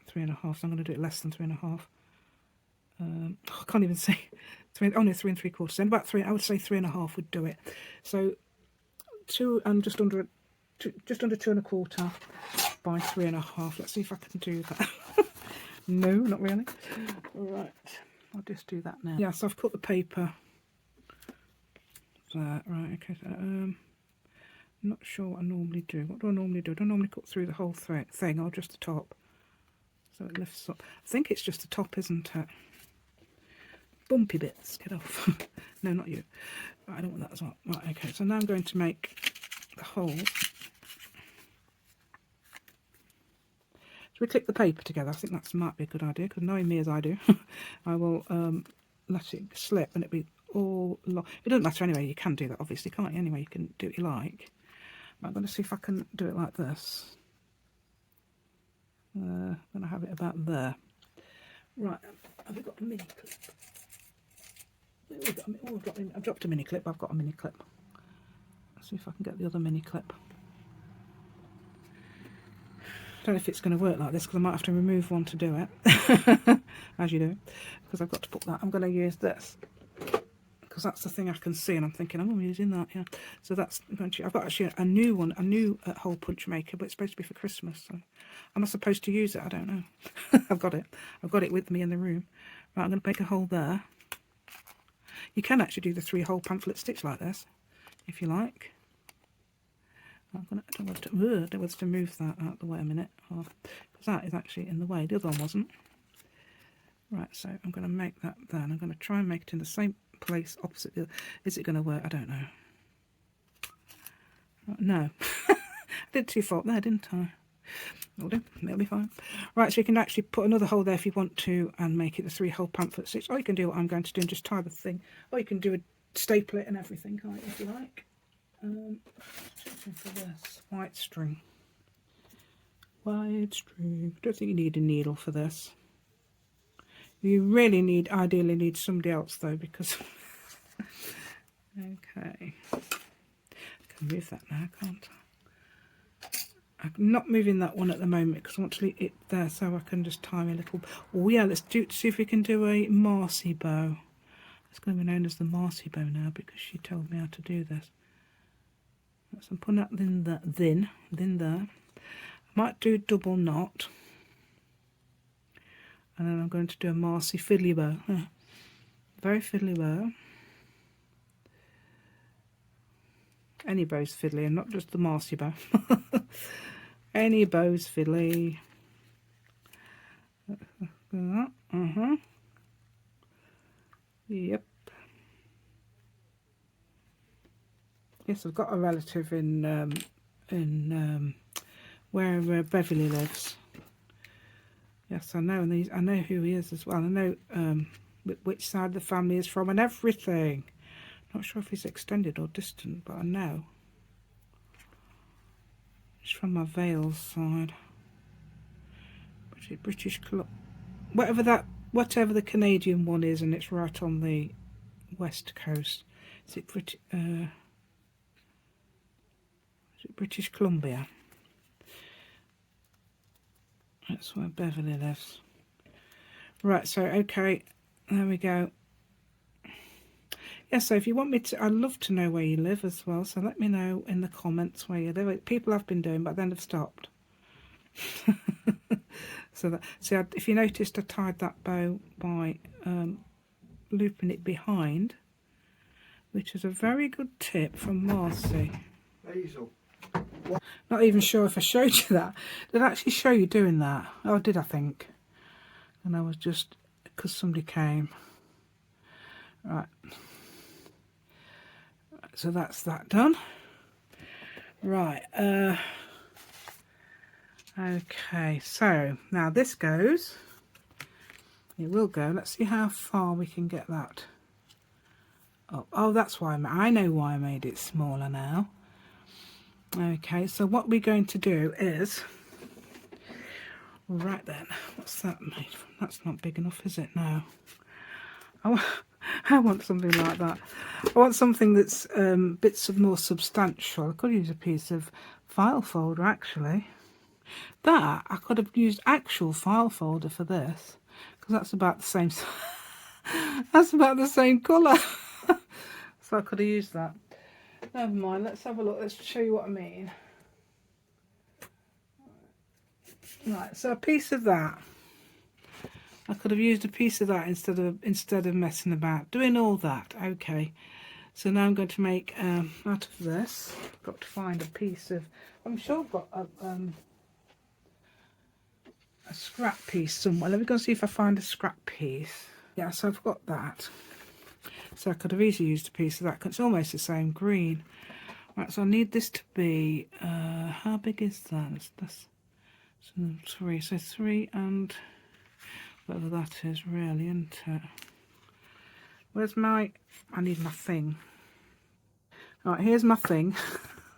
3.5. So I'm going to do it less than 3.5. I can't even say 3. Oh no, 3 3/4. Then about 3. I would say 3.5 would do it. So 2 and just under 2 1/4 by 3.5. Let's see if I can do that. No, not really. Right, I'll just do that now. Yeah, so I've cut the paper there. Right, okay. So, I'm not sure what I normally do. What do I normally do? I don't normally cut through the whole thing or just the top, so it lifts up. I think it's just the top, isn't it? Bumpy bits, get off. No, not you. Right, I don't want that as well. Right, okay. So now I'm going to make the hole. We click the paper together. I think that might be a good idea, because knowing me as I do, I will let it slip and it'll be all long. It doesn't matter anyway, you can do that obviously, can't you? Anyway, you can do what you like. I'm going to see if I can do it like this. I'm going to have it about there. Right, have we got a mini clip? I've dropped a mini clip, I've got a mini clip. Let's see if I can get the other mini clip. I don't know if it's going to work like this, because I might have to remove one to do it, as you do, because I've got to put that. I'm going to use this, because that's the thing I can see, and I'm thinking, I'm using that, yeah. So that's going to, I've got actually a new one, a new hole punch maker, but it's supposed to be for Christmas, so am I supposed to use it? I don't know. I've got it with me in the room. Right, I'm going to make a hole there. You can actually do the 3-hole pamphlet stitch like this, if you like. I don't know whether to move that out of the way a minute, because that is actually in the way. The other one wasn't. Right, so I'm going to make that there, and I'm going to try and make it in the same place opposite the other. Is it going to work? I don't know. No. I did 2 fault there, didn't I? It'll do. It'll be fine. Right, so you can actually put another hole there if you want to, and make it the 3-hole pamphlet stitch. Or you can do what I'm going to do and just tie the thing. Or you can do a staple it and everything, can't you, if you like. For this white string. Don't think you need a needle for this. You really ideally need somebody else though, because okay, I can move that now, can't I? I'm not moving that one at the moment because I want to leave it there so I can just tie a little. Oh yeah, let's see if we can do a Marcy bow. It's going to be known as the Marcy bow now, because she told me how to do this. So I'm putting that then there. I might do a double knot, and then I'm going to do a Marcy fiddly bow. Very fiddly bow. Any bow's fiddly, and not just the Marcy bow. Any bow's fiddly. Yep. Yes, I've got a relative in where Beverly lives. Yes, I know, and I know who he is as well. I know which side the family is from and everything. Not sure if he's extended or distant, but I know. It's from my Vales side. British Club. Whatever the Canadian one is, and it's right on the west coast. Is it British Columbia? That's where Beverly lives. Right, so okay, there we go. Yeah, so if you want me to, I'd love to know where you live as well, so let me know in the comments where you live. People have been doing, but then have stopped. So if you noticed, I tied that bow by looping it behind, which is a very good tip from Marcy. Hazel. Not even sure if I showed you that. Did I actually show you doing that? Oh, did I think? And I was just, because somebody came. Right. So that's that done. Right. Okay, so now this goes. It will go. Let's see how far we can get that up. Oh, that's why I know why I made it smaller now. Okay, so what we're going to do is Right then, what's that made from? That's not big enough, is it? No. I want something like that. I want something that's bits of more substantial. I could use a piece of file folder actually. That I could have used actual file folder for this because that's about the same. That's about the same colour. So I could have used that. Never mind. Let's have a look. Let's show you what I mean. Right. So a piece of that. I could have used a piece of that instead of messing about doing all that. Okay. So now I'm going to make out of this. I've got to find a piece of. I'm sure I've got a scrap piece somewhere. Let me go and see if I find a scrap piece. Yeah, so I've got that. So I could have easily used a piece of that because it's almost the same green. Right, so I need this to be, how big is that? That's so 3. So 3 and whatever that is, really, isn't it? Where's my, I need my thing. Right, here's my thing.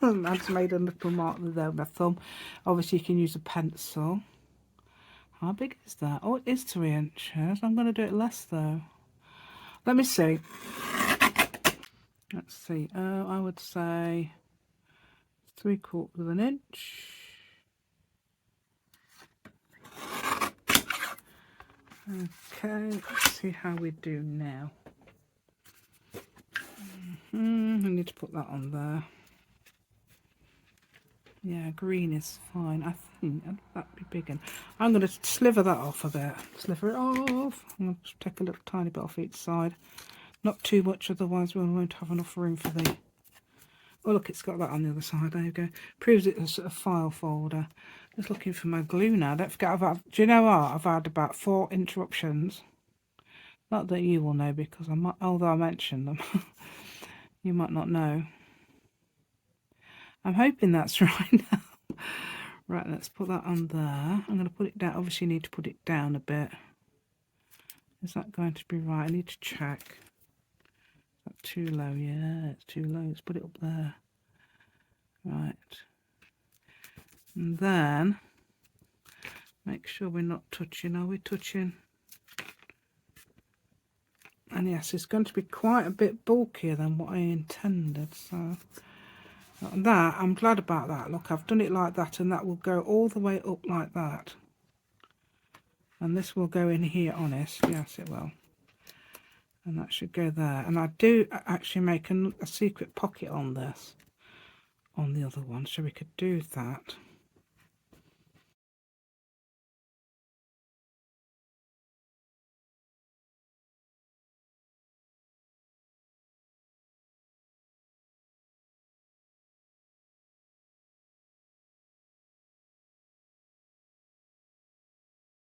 I just made a little mark there with my thumb. Obviously you can use a pencil. How big is that? Oh, it is 3 inches. I'm going to do it less though. Let me see. Let's see. I would say 3/4 of an inch. Okay, let's see how we do now. I need to put that on there. Yeah, green is fine. I think that'd be big. I'm going to sliver that off a bit. Sliver it off. I'm going to take a little tiny bit off each side. Not too much, otherwise we won't have enough room for the... Oh, look, it's got that on the other side. There you go. Proves it's a sort of file folder. Just looking for my glue now. Don't forget, do you know what? I've had about 4 interruptions. Not that you will know, because although I mentioned them, you might not know. I'm hoping that's right now. Right, let's put that on there. I'm going to put it down. Obviously, you need to put it down a bit. Is that going to be right? I need to check. Is that too low? Yeah, it's too low. Let's put it up there. Right. And then, make sure we're not touching. Are we touching? And yes, it's going to be quite a bit bulkier than what I intended. So, that, I'm glad about that. Look, I've done it like that, and that will go all the way up like that. And this will go in here, honest. Yes, it will. And that should go there. And I do actually make a secret pocket on this, on the other one, so we could do that.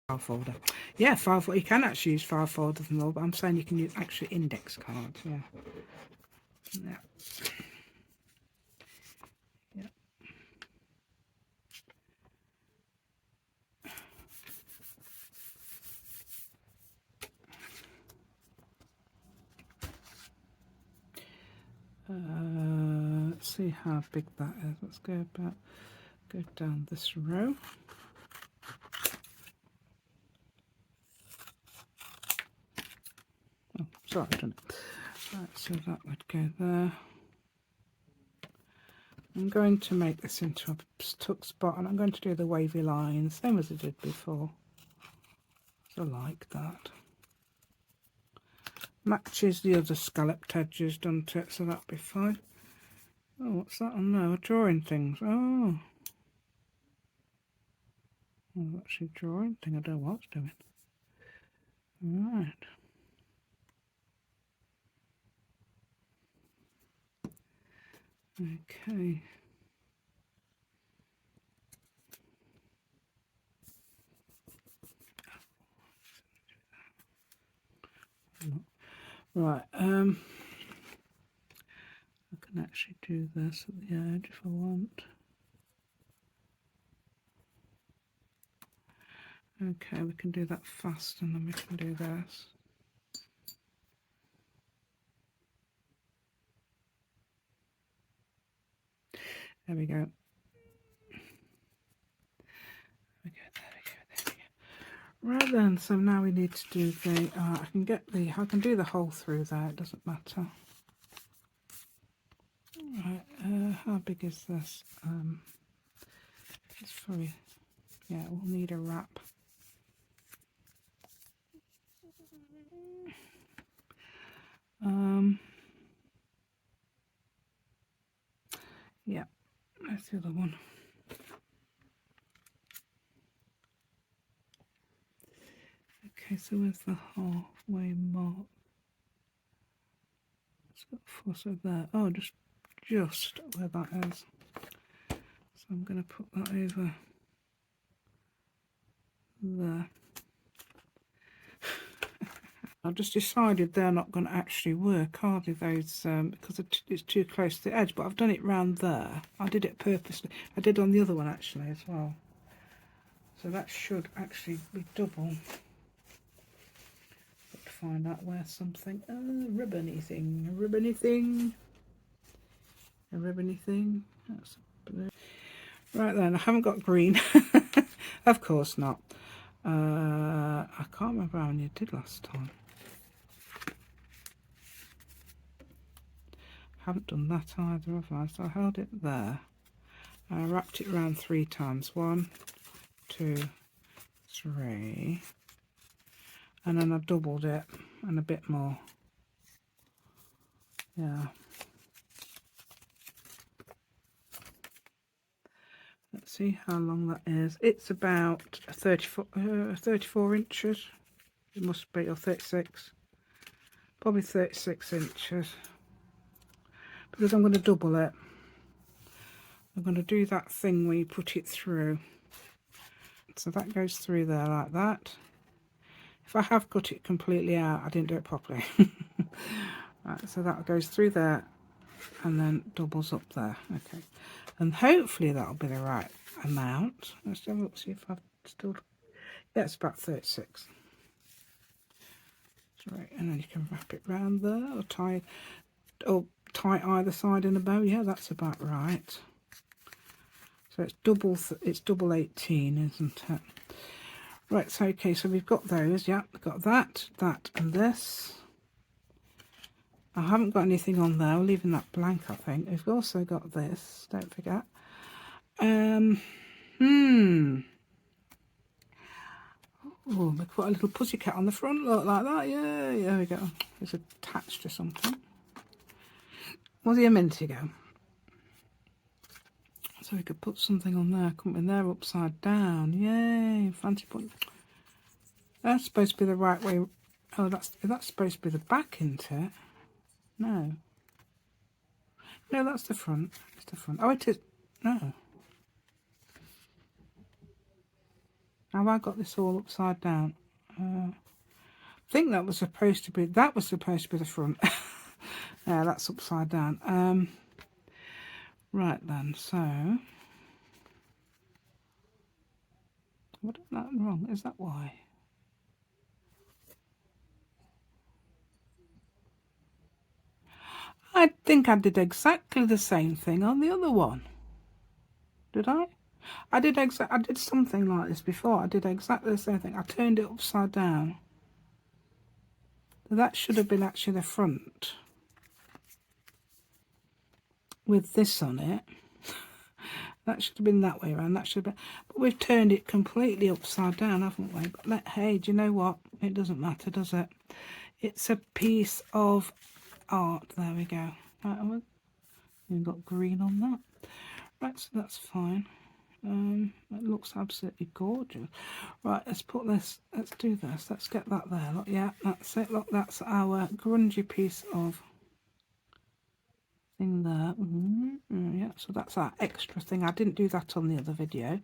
File folder. Yeah, file folder. You can actually use file folders and all, but I'm saying you can use actually index cards. Yeah. Yeah. Yeah. Let's see how big that is. Let's go down this row. Oh, sorry, I've done it. Right, so that would go there. I'm going to make this into a tuck spot, and I'm going to do the wavy line, same as I did before. So like that. Matches the other scalloped edges, doesn't it? So that'll be fine. Oh, what's that on there? Drawing things. Oh. Oh, actually drawing thing. I don't know what it's doing. Right. Okay. Right. I can actually do this at the edge if I want. Okay, we can do that fast, and then we can do this. There we go. There we go. Right then, so now we need to do the, I can do the hole through there, it doesn't matter. Right, how big is this? It's very, yeah, we'll need a wrap. Yeah, that's the other one. Okay, so where's the halfway mark? It's got 4, so there. Oh, just where that is. So I'm going to put that over there. I've just decided they're not going to actually work, are they, those, because it's too close to the edge, but I've done it round there. I did it purposely. I did on the other one actually as well. So that should actually be double. Got to find out where something, ribbony thing, a ribbony thing, a ribbony thing. That's blue. Right then, I haven't got green. Of course not. I can't remember how many I did last time. Haven't done that either, have I? So I held it there. I wrapped it around 3 times. 1, 2, 3. And then I doubled it and a bit more. Yeah. Let's see how long that is. It's about 34 inches. It must be, or 36. Probably 36 inches. Because I'm going to double it. I'm going to do that thing where you put it through. So that goes through there like that. If I have cut it completely out, I didn't do it properly. Right, so that goes through there and then doubles up there. Okay. And hopefully that'll be the right amount. Let's have a look, see if I've still... Yeah, it's about 36. Right, and then you can wrap it round there or tie either side in a bow. Yeah, that's about right. So it's double 18, isn't it? Right, so okay, so we've got those. Yeah, we've got that, and this. I haven't got anything on there. We're leaving that blank, I think. We've also got this, don't forget. Oh, we put a little pussycat on the front, look, like that. Yeah, there we go. It's attached to something. Was he a minute ago? So we could put something on there, couldn't we? There, upside down. Yay, fancy putting. That's supposed to be the right way. Oh, that's supposed to be the back, isn't it? No. No, that's the front. It's the front. Oh, it is. No. Have I got this all upside down? I think that was supposed to be the front. Yeah, that's upside down. Right then, so what is that wrong? Is that why? I think I did exactly the same thing on the other one. Did I? I did something like this before. I did exactly the same thing. I turned it upside down. That should have been actually the front with this on it. That should have been that way around. That should have been, but we've turned it completely upside down, haven't we? But hey, do you know what? It doesn't matter, does it? It's a piece of art. There we go. Right, we've got green on that. Right, so that's fine. It looks absolutely gorgeous. Right, let's put this. Let's do this. Let's get that there. Look, yeah, that's it. Look, that's our grungy piece of thing there. Yeah, so that's our extra thing. I didn't do that on the other video.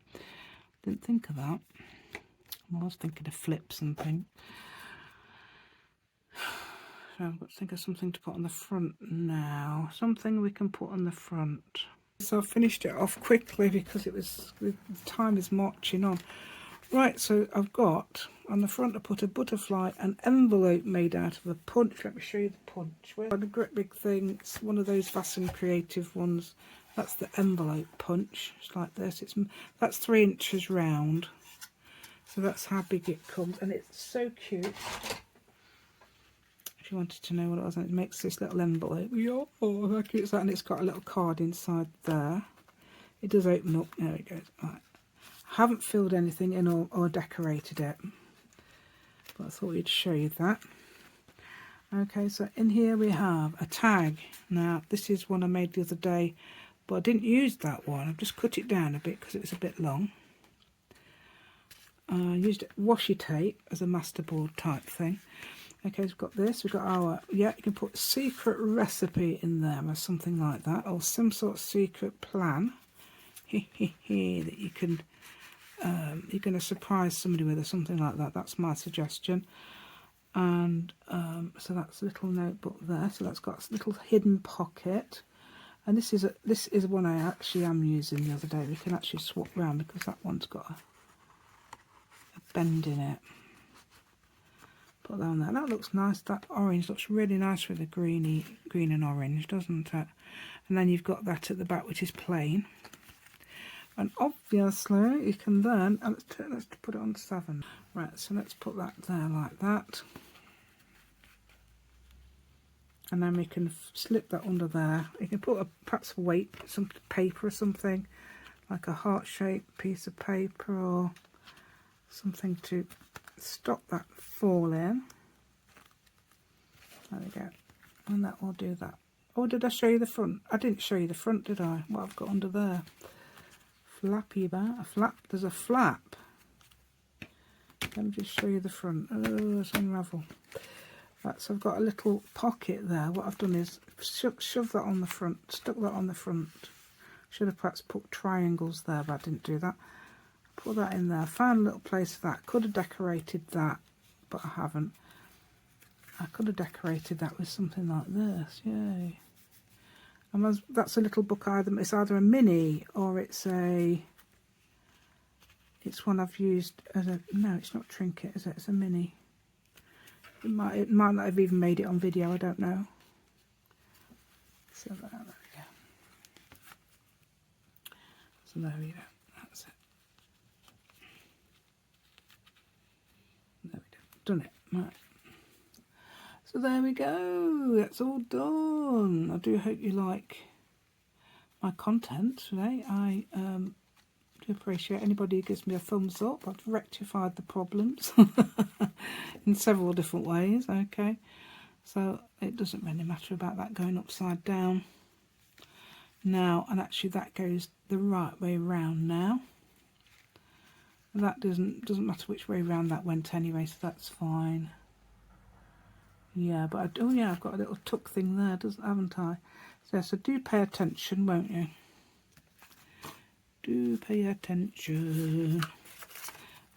Didn't think of that. I was thinking of flips and things. So I've got to think of something to put on the front now. Something we can put on the front. So I finished it off quickly because the time is marching on. Right, so I've got on the front I put a butterfly, an envelope made out of a punch. Let me show you the punch. Where's the great big thing? It's one of those Vasen Creative ones. That's the envelope punch. It's like this. That's 3 inches round. So that's how big it comes, and it's so cute. If you wanted to know what it was, and it makes this little envelope. Oh, how cute is that? And it's got a little card inside there. It does open up. There it goes. Right. I haven't filled anything in or decorated it, but I thought I'd show you that. Okay, so in here we have a tag. Now, this is one I made the other day, but I didn't use that one. I've just cut it down a bit because it was a bit long. I used washi tape as a masterboard type thing. Okay, we've got this. We've got our, yeah, you can put secret recipe in there or something like that, or some sort of secret plan that you can, you're going to surprise somebody with or something like that. That's my suggestion. And so that's a little notebook there. So that's got a little hidden pocket. And this is one I actually am using the other day. We can actually swap round because that one's got a bend in it. Put that on there. That looks nice. That orange looks really nice with the green and orange, doesn't it? And then you've got that at the back, which is plain. And obviously you can then, let's put it on 7. Right, so let's put that there like that. And then we can slip that under there. You can put perhaps a weight, some paper or something, like a heart-shaped piece of paper or something to stop that falling. There we go. And that will do that. Oh, did I show you the front? I didn't show you the front, did I? What I've got under there. Flappy about a flap. There's a flap. Let me just show you the front. Oh, it's unravel. Right, so I've got a little pocket there. What I've done is shove that on the front, stuck that on the front. Should have perhaps put triangles there, but I didn't do that. Put that in there. Found a little place for that. Could have decorated that, but I haven't. I could have decorated that with something like this. Yay! And that's a little book. It's either a mini or it's one I've used as a. No, it's not trinket, is it? It's a mini. It might not have even made it on video, I don't know. So there we go. So there we go. That's it. There we go. Done it. Right. So there we go. That's all done. I do hope you like my content today. I do appreciate anybody who gives me a thumbs up. I've rectified the problems in several different ways. Okay, so it doesn't really matter about that going upside down now, and actually that goes the right way round now. And that doesn't matter which way round that went anyway, so that's fine. Yeah, but oh yeah, I've got a little tuck thing there, haven't I? So do pay attention, won't you? Do pay attention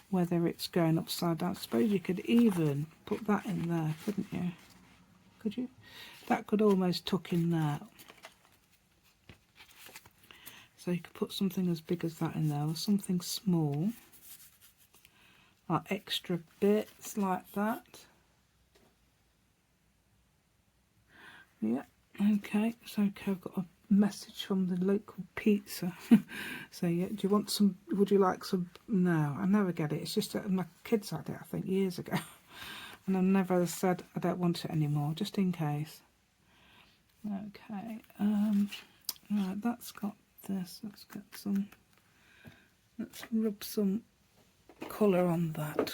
whether it's going upside down. I suppose you could even put that in there, couldn't you? Could you? That could almost tuck in there. So you could put something as big as that in there, or something small, like extra bits like that. Yeah, okay, so okay, I've got a message from the local pizza. So yeah, do you want some, would you like some? No, I never get it. It's just that my kids had it, I think, years ago. And I never said I don't want it anymore, just in case. Okay, right, that's got this. Let's get some, let's rub some colour on that.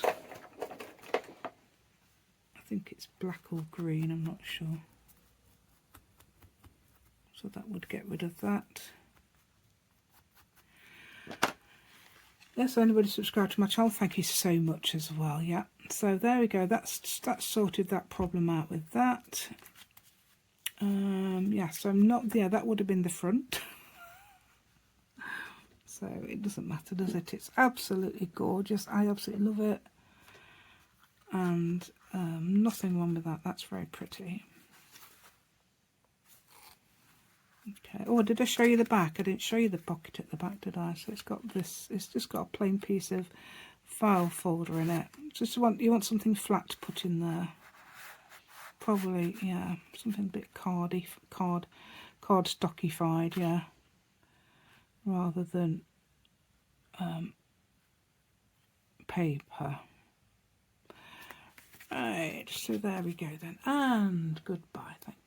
I think it's black or green, I'm not sure. So that would get rid of that. Yes, so anybody subscribed to my channel, thank you so much as well. Yeah, so there we go. That's sorted that problem out with that. Yeah, so I'm not. Yeah, that would have been the front. So it doesn't matter, does it? It's absolutely gorgeous. I absolutely love it, and nothing wrong with that. That's very pretty. Okay. Oh, did I show you the back? I didn't show you the pocket at the back, did I? So it's got this. It's just got a plain piece of file folder in it. Just you want something flat to put in there. Probably, yeah, something a bit card stockified, yeah. Rather than paper. Right, so there we go then, and goodbye, thank you.